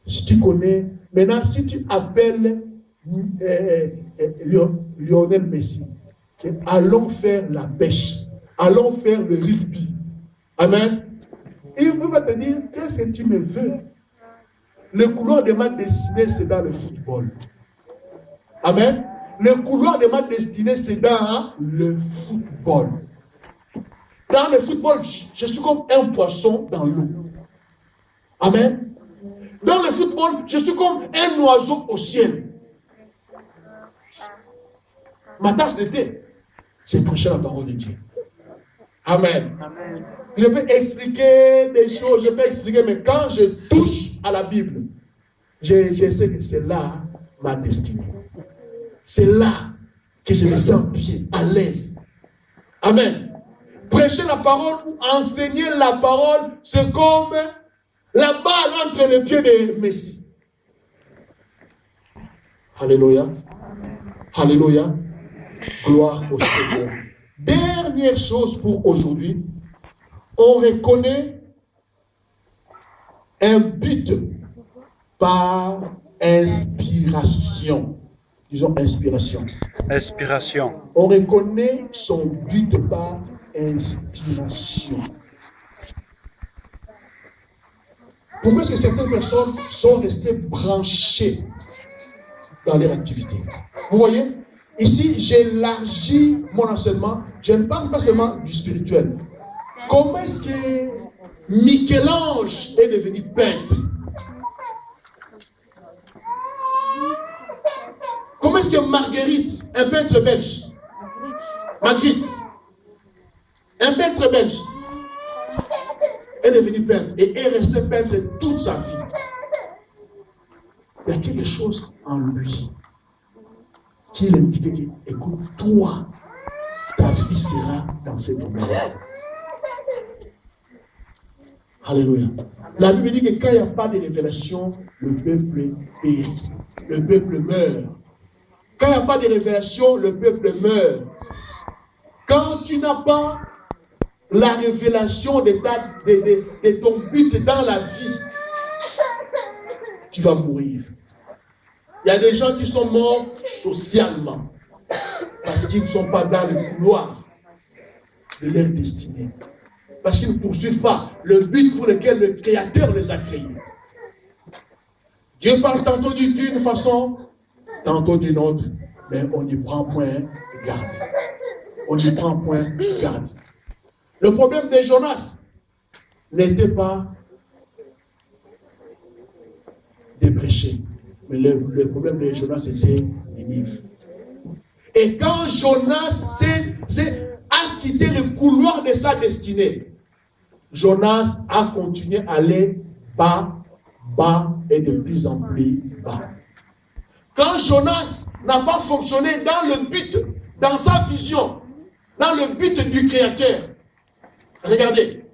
Si tu connais, maintenant, si tu appelles Lionel Messi, okay, allons faire la pêche, allons faire le rugby. Amen. Et il va te dire, qu'est-ce que tu me veux? Le couloir de ma destinée, c'est dans le football. Amen. Le couloir de ma destinée, c'est dans le football. Dans le football, je suis comme un poisson dans l'eau. Amen. Dans le football, je suis comme un oiseau au ciel. Ma tâche d'été, c'est prêcher la parole de Dieu. Amen. Amen. Je peux expliquer des choses, je peux expliquer, mais quand je touche à la Bible, je sais que c'est là ma destinée. C'est là que je me sens bien, à l'aise. Amen. Prêcher la parole ou enseigner la parole, c'est comme la balle entre les pieds de Messie. Alléluia. Alléluia. Gloire au Seigneur. Dernière chose pour aujourd'hui, on reconnaît un but par inspiration. Disons inspiration. Inspiration. On reconnaît son but par inspiration. Pourquoi est-ce que certaines personnes sont restées branchées dans leur activité? Vous voyez, ici, j'élargis mon enseignement. Je ne parle pas seulement du spirituel. Comment est-ce que Michel-Ange est devenu peintre? Comment est-ce que Marguerite, un peintre belge, Marguerite, un peintre belge, est devenu peintre et est resté peintre toute sa vie? Il y a quelque chose en lui qui l'indique que, écoute, toi, ta vie sera dans ce domaine. Alléluia. La Bible dit que quand il n'y a pas de révélation, le peuple périt, le peuple meurt. Quand il n'y a pas de révélation, le peuple meurt. Quand tu n'as pas la révélation de ton but dans la vie, tu vas mourir. Il y a des gens qui sont morts socialement parce qu'ils ne sont pas dans le couloir de leur destinée. Parce qu'ils ne poursuivent pas le but pour lequel le Créateur les a créés. Dieu parle tantôt d'une façon, tantôt d'une autre, mais on n'y prend point garde. On n'y prend point garde. Le problème de Jonas n'était pas de prêcher, mais le problème de Jonas était Ninive. Et quand Jonas a quitté le couloir de sa destinée, Jonas a continué à aller bas, bas et de plus en plus bas. Quand Jonas n'a pas fonctionné dans le but, dans sa vision, dans le but du Créateur, regardez,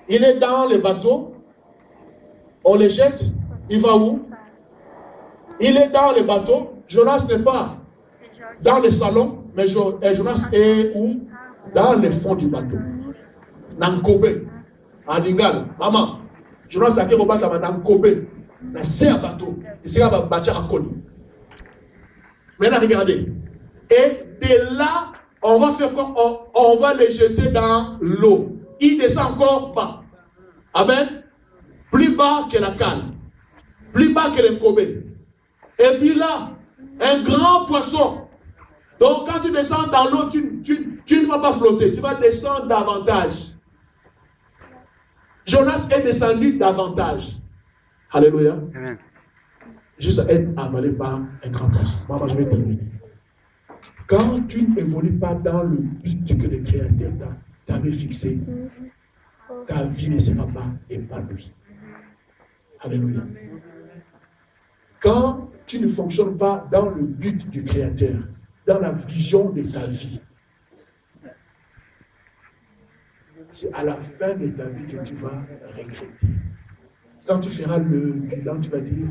il est dans le bateau, on le jette, il va où? Il est dans le bateau, Jonas n'est pas dans le salon, mais Jonas est où? Dans le fond du bateau. Nankobe, en Lingala, maman, Jonas a été battu dans Nankobe, dans ce bateau, il sera battu à Koni. Maintenant, regardez. Et de là, on va faire quoi? On va les jeter dans l'eau. Il descend encore bas. Amen. Plus bas que la canne. Plus bas que le Kobe. Et puis là, un grand poisson. Donc quand tu descends dans l'eau, tu ne vas pas flotter. Tu vas descendre davantage. Jonas est descendu davantage. Alléluia. Amen. Juste à être avalé par un grand poisson. Maman, je vais terminer. Quand tu n'évolues pas dans le but que le Créateur t'avait fixé, ta vie ne sera pas épanouie. Alléluia. Quand tu ne fonctionnes pas dans le but du Créateur, dans la vision de ta vie, c'est à la fin de ta vie que tu vas regretter. Quand tu feras le bilan, tu vas dire,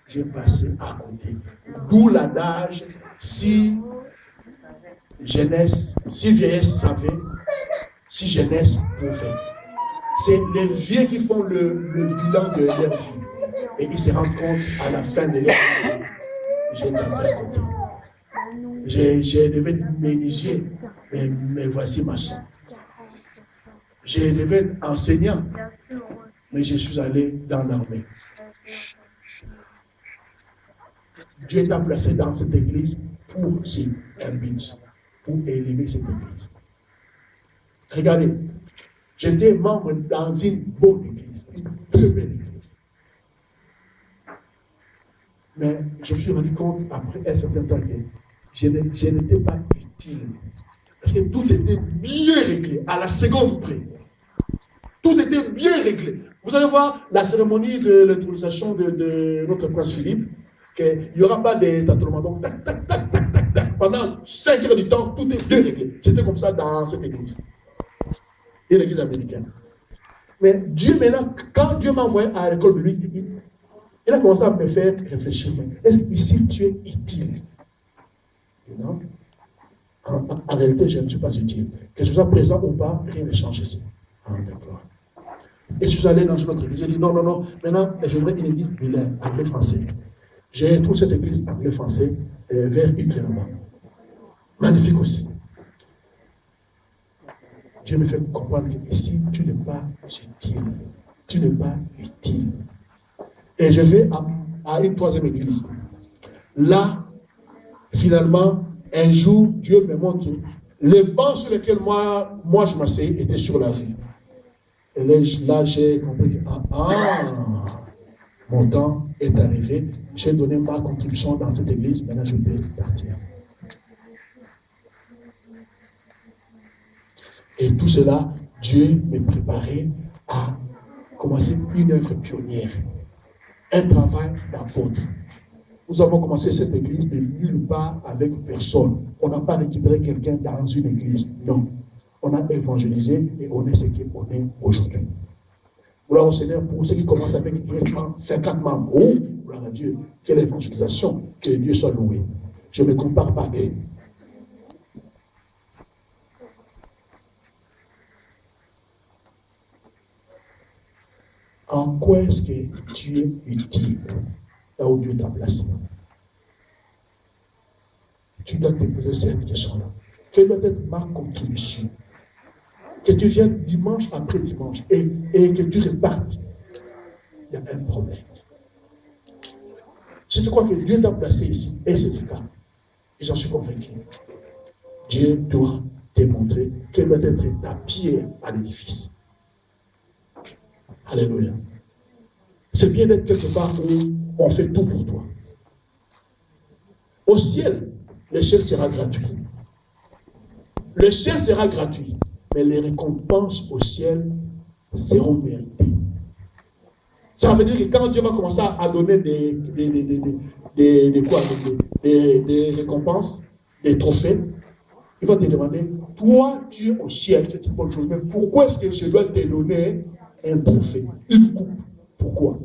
j'ai passé à côté. D'où l'adage, si jeunesse, si vieillesse savait, si jeunesse pouvait. C'est les vieux qui font le bilan de leur vie. Et il se rend compte à la fin de l'année, j'ai tapé à côté. Je devais être menuisier, mais voici ma soeur. Je devais être enseignant, mais je suis allé dans l'armée. Dieu t'a placé dans cette église pour un but, pour élever cette église. Regardez, j'étais membre dans une bonne église, une très belle église. Mais je me suis rendu compte après un certain temps que je n'étais pas utile. Parce que tout était bien réglé, à la seconde près. Tout était bien réglé. Vous allez voir la cérémonie de l'intronisation de notre prince Philippe, qu'il n'y aura pas de tâtonnements. Donc, tac, tac, tac, tac, tac, tac. Pendant 5 heures du temps, tout est bien réglé. C'était comme ça dans cette église. Et l'église américaine. Mais Dieu, maintenant, quand Dieu m'a envoyé à l'école biblique, il a commencé à me faire réfléchir. Est-ce qu'ici tu es utile? Non. En réalité, je ne suis pas utile. Que je sois présent ou pas, rien ne change ici. Ah, d'accord. Et je suis allé dans une autre église. J'ai dit non. Maintenant, j'aimerais une église bilingue, anglais-français. J'ai trouvé cette église anglais-français vers Ukraine. Magnifique aussi. Dieu me fait comprendre qu'ici, tu n'es pas utile. Tu n'es pas utile. Et je vais à une troisième église. Là, finalement, un jour, Dieu me montre les bancs sur lesquels moi je m'asseyais étaient sur la rue. Et là j'ai compris que mon temps est arrivé. J'ai donné ma contribution dans cette église. Maintenant, je peux partir. Et tout cela, Dieu me préparait à commencer une œuvre pionnière. Un travail d'apôtre. Nous avons commencé cette église de nulle part avec personne. On n'a pas récupéré quelqu'un dans une église. Non. On a évangélisé et on est ce qu'on est aujourd'hui. Gloire au Seigneur pour ceux qui commencent avec 50 membres. Oh, gloire à Dieu. Quelle évangélisation. Que Dieu soit loué. Je ne me compare pas à eux. En quoi est-ce que tu es utile là où Dieu t'a placé? Tu dois te poser cette question-là. Quelle doit être ma contribution? Que tu viennes dimanche après dimanche et que tu repartes. Il y a un problème. Si tu crois que Dieu t'a placé ici, et c'est le cas, et j'en suis convaincu, Dieu doit te montrer quelle doit être ta pierre à l'édifice. Alléluia. C'est bien d'être quelque part où on fait tout pour toi. Au ciel, le ciel sera gratuit. Le ciel sera gratuit, mais les récompenses au ciel seront méritées. Ça veut dire que quand Dieu va commencer à donner des récompenses, des trophées, il va te demander, toi tu es au ciel, c'est une bonne chose, mais pourquoi est-ce que je dois te donner un trophée, une coupe? Pourquoi?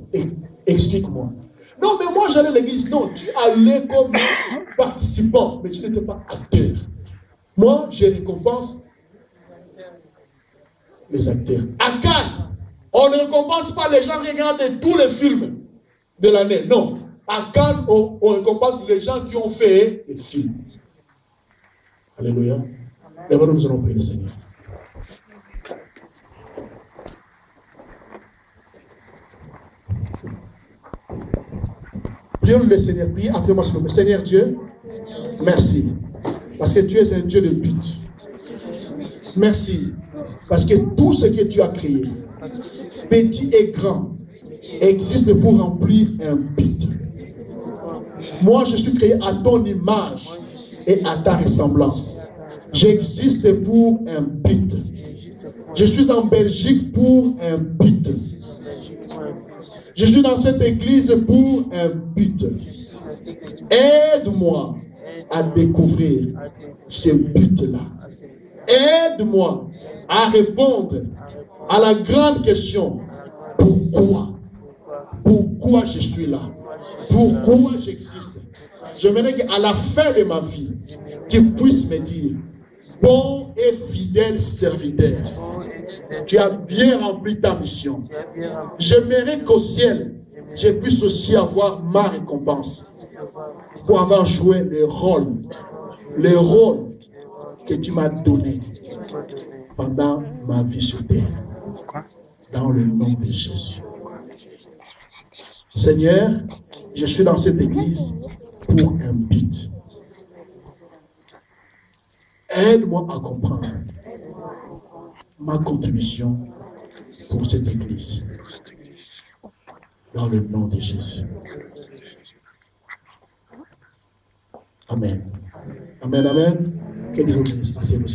Explique-moi. Non, mais moi j'allais à l'église. Non, tu allais comme participant, mais tu n'étais pas acteur. Moi, je récompense les acteurs. À Cannes, on ne récompense pas les gens qui regardent tous les films de l'année. Non. À Cannes, on récompense les gens qui ont fait les films. Alléluia. Lève-nous, nous allons prier le Seigneur. Prions le Seigneur. Priez après moi, s'il vous plaît. Seigneur Dieu, merci. Parce que tu es un Dieu de but. Merci. Parce que tout ce que tu as créé, petit et grand, existe pour remplir un but. Moi, je suis créé à ton image et à ta ressemblance. J'existe pour un but. Je suis en Belgique pour un but. Je suis dans cette église pour un but. Aide-moi à découvrir ce but-là. Aide-moi à répondre à la grande question. Pourquoi? Pourquoi je suis là? Pourquoi j'existe? J'aimerais qu'à la fin de ma vie, tu puisses me dire, bon et fidèle serviteur, tu as bien rempli ta mission. J'aimerais qu'au ciel, je puisse aussi avoir ma récompense pour avoir joué le rôle que tu m'as donné pendant ma vie sur terre. Dans le nom de Jésus. Seigneur, je suis dans cette église pour un but. Aide-moi à comprendre ma contribution pour cette église. Dans le nom de Jésus. Amen. Amen, amen. Que Dieu vous bénisse. Asseyez-vous.